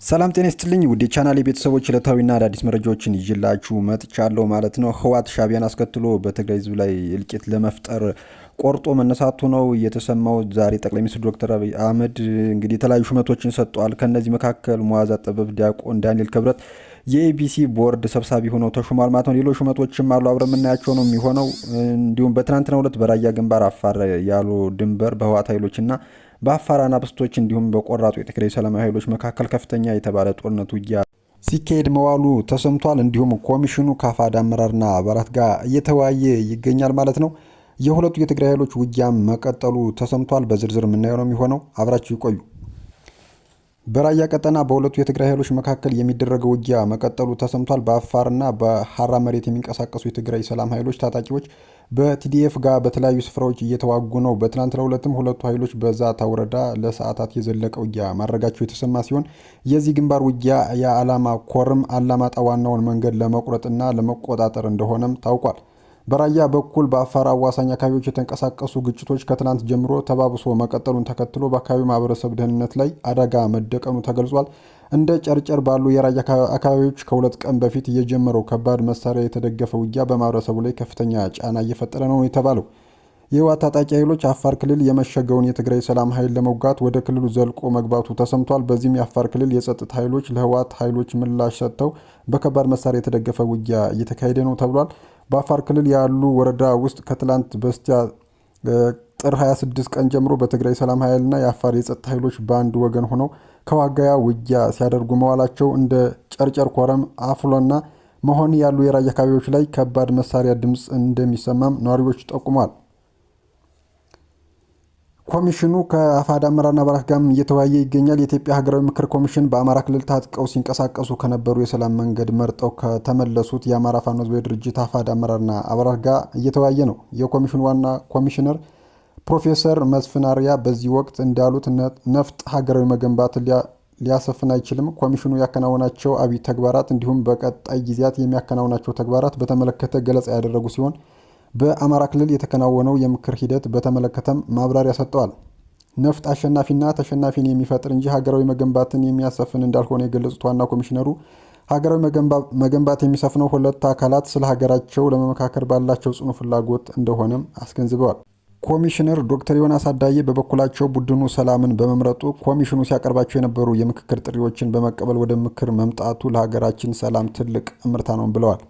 ሰላም ጤና ይስጥልኝ ውድ የቻናሌ ቤተሰቦች ዕለታዊና አዳዲስ መረጃዎችን ይዤላችሁ መጥቻለሁ ማለት ነው። ህወሓት ሻዕቢያን አስከትሎ በትግራይ ህዝብ ላይ እልቂት ለመፍጠር ቆርጦ መነሳቱ ነው የተሰማው። ዛሬ ጠቅላይ ሚኒስትር ዶክተር አብይ አህመድ እንግዲህ የተለያዩ ሹመቶችን ሰጥተዋል። ከነዚህ መካከል ሙዓዝ አጠበብ፣ ዲያቆን ዳንኤል ክብረት የኤቢሲ ቦርድ ሰብሳቢ ሆነው ተሹሟል ማለት ነው። ሌሎች ሹመቶችም አሉ፣ አብረን የምናያቸው ነው የሚሆነው። እንዲሁም በትናንትናው ዕለት በራያ ግንባር አፋር ያሉ ድንበር በህወሓት ኃይሎችና በአፋር አናብስቶች እንዲሁም በቆራጡ የትግራይ ሰላማዊ ኃይሎች መካከል ከፍተኛ የተባለ ጦርነት ውጊያ ሲካሄድ መዋሉ ተሰምቷል። እንዲሁም ኮሚሽኑ ከአፋሕድ አመራርና አባላት ጋር እየተወያየ ይገኛል ማለት ነው። የሁለቱ የትግራይ ኃይሎች ውጊያ መቀጠሉ ተሰምቷል። በዝርዝር የምናየው ነው የሚሆነው። አብራችሁ ይቆዩ። በራያ ቀጠና በሁለቱ የትግራይ ኃይሎች መካከል የሚደረገው ውጊያ መቀጠሉ ተሰምቷል። በአፋርና በሐራ መሬት የሚንቀሳቀሱ የትግራይ ሰላም ኃይሎች ታጣቂዎች በቲዲኤፍ ጋር በተለያዩ ስፍራዎች እየተዋጉ ነው። በትናንትናው ዕለትም ሁለቱ ኃይሎች በዛታ ወረዳ ለሰዓታት የዘለቀ ውጊያ ማድረጋቸው የተሰማ ሲሆን የዚህ ግንባር ውጊያ የዓላማ ኮርም አላማጣ ዋናውን መንገድ ለመቁረጥና ለመቆጣጠር እንደሆነም ታውቋል። በራያ በኩል በአፋር አዋሳኝ አካባቢዎች የተንቀሳቀሱ ግጭቶች ከትናንት ጀምሮ ተባብሶ መቀጠሉን ተከትሎ በአካባቢው ማህበረሰብ ደህንነት ላይ አደጋ መደቀኑ ተገልጿል። እንደ ጨርጨር ባሉ የራያ አካባቢዎች ከሁለት ቀን በፊት የጀመረው ከባድ መሳሪያ የተደገፈ ውጊያ በማህበረሰቡ ላይ ከፍተኛ ጫና እየፈጠረ ነው የተባለው። የህወሓት ታጣቂ ኃይሎች አፋር ክልል የመሸገውን የትግራይ ሰላም ኃይል ለመውጋት ወደ ክልሉ ዘልቆ መግባቱ ተሰምቷል። በዚህም የአፋር ክልል የጸጥታ ኃይሎች ለህወሓት ኃይሎች ምላሽ ሰጥተው በከባድ መሳሪያ የተደገፈ ውጊያ እየተካሄደ ነው ተብሏል። በአፋር ክልል ያሉ ወረዳ ውስጥ ከትላንት በስቲያ ጥር 26 ቀን ጀምሮ በትግራይ ሰላም ኃይልና የአፋር የጸጥታ ኃይሎች በአንድ ወገን ሆነው ከዋጋያ ውጊያ ሲያደርጉ መዋላቸው እንደ ጨርጨር፣ ኮረም፣ አፍሎና መሆን ያሉ የራያ አካባቢዎች ላይ ከባድ መሳሪያ ድምፅ እንደሚሰማም ነዋሪዎች ጠቁሟል። ኮሚሽኑ ከአፋሕድ አመራርና አባላት ጋርም እየተወያየ ይገኛል። የኢትዮጵያ ሀገራዊ ምክር ኮሚሽን በአማራ ክልል ታጥቀው ሲንቀሳቀሱ ከነበሩ የሰላም መንገድ መርጠው ከተመለሱት የአማራ ፋኖ ህዝባዊ ድርጅት አፋሕድ አመራርና አባላት ጋር እየተወያየ ነው። የኮሚሽኑ ዋና ኮሚሽነር ፕሮፌሰር መስፍን አርአያ በዚህ ወቅት እንዳሉት ነፍጥ ሀገራዊ መገንባትን ሊያሰፍን አይችልም። ኮሚሽኑ ያከናወናቸው አብይ ተግባራት እንዲሁም በቀጣይ ጊዜያት የሚያከናውናቸው ተግባራት በተመለከተ ገለጻ ያደረጉ ሲሆን በአማራ ክልል የተከናወነው የምክር ሂደት በተመለከተም ማብራሪያ ሰጥተዋል። ነፍጥ አሸናፊና ተሸናፊን የሚፈጥር እንጂ ሀገራዊ መገንባትን የሚያሰፍን እንዳልሆነ የገለጹት ዋና ኮሚሽነሩ ሀገራዊ መገንባት የሚሰፍነው ሁለት አካላት ስለ ሀገራቸው ለመመካከር ባላቸው ጽኑ ፍላጎት እንደሆነም አስገንዝበዋል። ኮሚሽነር ዶክተር ዮናስ አዳዬ በበኩላቸው ቡድኑ ሰላምን በመምረጡ ኮሚሽኑ ሲያቀርባቸው የነበሩ የምክክር ጥሪዎችን በመቀበል ወደ ምክር መምጣቱ ለሀገራችን ሰላም ትልቅ እምርታ ነው ብለዋል።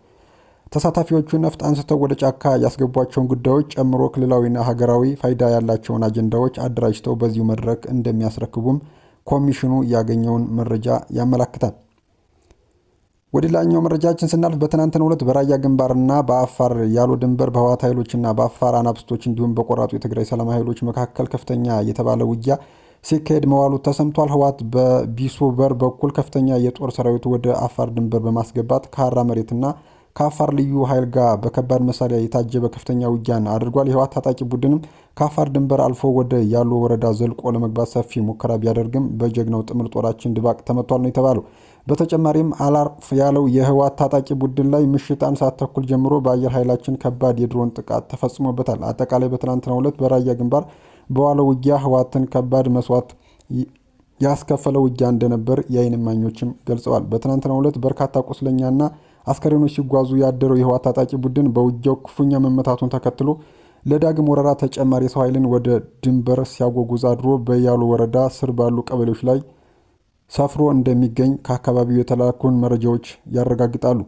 ተሳታፊዎቹ ነፍጥ አንስተው ወደ ጫካ ያስገቧቸውን ጉዳዮች ጨምሮ ክልላዊና ሀገራዊ ፋይዳ ያላቸውን አጀንዳዎች አደራጅተው በዚሁ መድረክ እንደሚያስረክቡም ኮሚሽኑ ያገኘውን መረጃ ያመላክታል። ወደ ሌላኛው መረጃችን ስናልፍ በትናንትናው ዕለት በራያ ግንባርና በአፋር ያሉ ድንበር በህወሓት ኃይሎችና በአፋር አናብስቶች እንዲሁም በቆራጡ የትግራይ ሰላማዊ ኃይሎች መካከል ከፍተኛ የተባለ ውጊያ ሲካሄድ መዋሉ ተሰምቷል። ህወሓት በቢሶበር በኩል ከፍተኛ የጦር ሰራዊቱ ወደ አፋር ድንበር በማስገባት ከሐራ መሬትና ከአፋር ልዩ ኃይል ጋር በከባድ መሳሪያ የታጀበ ከፍተኛ ውጊያን አድርጓል። የህወሓት ታጣቂ ቡድንም ከአፋር ድንበር አልፎ ወደ ያሉ ወረዳ ዘልቆ ለመግባት ሰፊ ሙከራ ቢያደርግም በጀግናው ጥምር ጦራችን ድባቅ ተመቷል ነው የተባለው። በተጨማሪም አላርፍ ያለው የህወሓት ታጣቂ ቡድን ላይ ምሽት 1 ሰዓት ተኩል ጀምሮ በአየር ኃይላችን ከባድ የድሮን ጥቃት ተፈጽሞበታል። አጠቃላይ በትናንትናው ዕለት በራያ ግንባር በዋለው ውጊያ ህወሓትን ከባድ መስዋዕት ያስከፈለ ውጊያ እንደነበር የዓይን እማኞችም ገልጸዋል። በትናንትናው ዕለት በርካታ ቁስለኛና አስከሬኖች ሲጓዙ ያደረው የህወሓት ታጣቂ ቡድን በውጊያው ክፉኛ መመታቱን ተከትሎ ለዳግም ወረራ ተጨማሪ የሰው ኃይልን ወደ ድንበር ሲያጓጉዝ አድሮ በያሉ ወረዳ ስር ባሉ ቀበሌዎች ላይ ሰፍሮ እንደሚገኝ ከአካባቢው የተላኩን መረጃዎች ያረጋግጣሉ።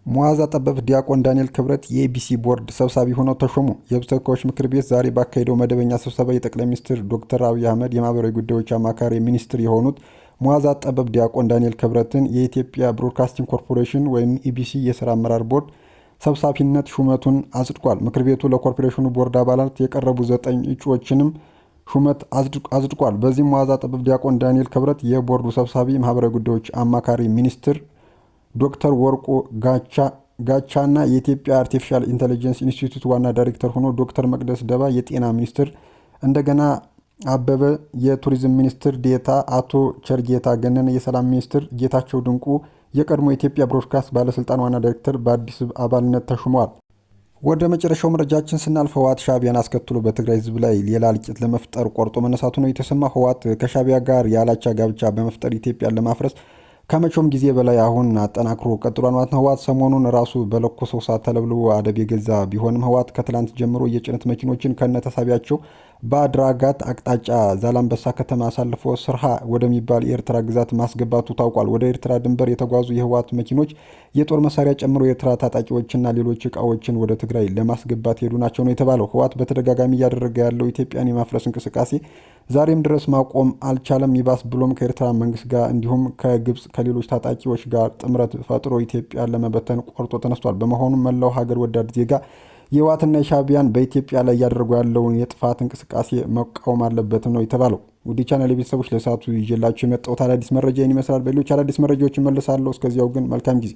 ሙዓዝ አጠበብ፣ ዲያቆን ዳንኤል ክብረት የኤቢሲ ቦርድ ሰብሳቢ ሆነው ተሾሙ። የህዝብ ተወካዮች ምክር ቤት ዛሬ ባካሄደው መደበኛ ስብሰባ የጠቅላይ ሚኒስትር ዶክተር አብይ አህመድ የማህበራዊ ጉዳዮች አማካሪ ሚኒስትር የሆኑት ሙዓዝ አጠበብ፣ ዲያቆን ዳንኤል ክብረትን የኢትዮጵያ ብሮድካስቲንግ ኮርፖሬሽን ወይም ኢቢሲ የሥራ አመራር ቦርድ ሰብሳቢነት ሹመቱን አጽድቋል። ምክር ቤቱ ለኮርፖሬሽኑ ቦርድ አባላት የቀረቡ 9 እጩዎችንም ሹመት አጽድቋል። በዚህም ሙዓዝ አጠበብ፣ ዲያቆን ዳንኤል ክብረት የቦርዱ ሰብሳቢ፣ ማህበራዊ ጉዳዮች አማካሪ ሚኒስትር ዶክተር ወርቁ ጋቻና የኢትዮጵያ አርቲፊሻል ኢንተለጀንስ ኢንስቲትዩት ዋና ዳይሬክተር ሆኖ ዶክተር መቅደስ ደባ የጤና ሚኒስትር፣ እንደገና አበበ የቱሪዝም ሚኒስትር ዴታ፣ አቶ ቸርጌታ ገነነ የሰላም ሚኒስትር፣ ጌታቸው ድንቁ የቀድሞ የኢትዮጵያ ብሮድካስት ባለስልጣን ዋና ዳይሬክተር በአዲስ አባልነት ተሹመዋል። ወደ መጨረሻው መረጃችን ስናልፍ ህወሓት ሻዕቢያን አስከትሎ በትግራይ ህዝብ ላይ ሌላ እልቂት ለመፍጠር ቆርጦ መነሳቱ ነው የተሰማ። ህወሓት ከሻዕቢያ ጋር ያላቻ ጋብቻ በመፍጠር ኢትዮጵያን ለማፍረስ ከመቼውም ጊዜ በላይ አሁን አጠናክሮ ቀጥሏል ማለት ነው። ህወሓት ሰሞኑን ራሱ በለኮሰው እሳት ተለብልቦ አደብ የገዛ ቢሆንም ህወሓት ከትላንት ጀምሮ የጭነት መኪኖችን ከነተሳቢያቸው በአድራጋት አቅጣጫ ዛላምበሳ ከተማ አሳልፎ ስርሃ ወደሚባል የኤርትራ ግዛት ማስገባቱ ታውቋል። ወደ ኤርትራ ድንበር የተጓዙ የህወሓት መኪኖች የጦር መሳሪያ ጨምሮ የኤርትራ ታጣቂዎችና ሌሎች እቃዎችን ወደ ትግራይ ለማስገባት ሄዱ ናቸው ነው የተባለው። ህወሓት በተደጋጋሚ እያደረገ ያለው ኢትዮጵያን የማፍረስ እንቅስቃሴ ዛሬም ድረስ ማቆም አልቻለም። ይባስ ብሎም ከኤርትራ መንግስት ጋር እንዲሁም ከግብጽ ከሌሎች ታጣቂዎች ጋር ጥምረት ፈጥሮ ኢትዮጵያን ለመበተን ቆርጦ ተነስቷል። በመሆኑም መላው ሀገር ወዳድ ዜጋ የህወሓትና የሻዕቢያን በኢትዮጵያ ላይ እያደረጉ ያለውን የጥፋት እንቅስቃሴ መቃወም አለበትም ነው የተባለው። ውድ ቻናል ቤተሰቦች ለሰዓቱ ይዤላችሁ የመጣሁት አዳዲስ መረጃ ይህን ይመስላል። በሌሎች አዳዲስ መረጃዎች እመለሳለሁ። እስከዚያው ግን መልካም ጊዜ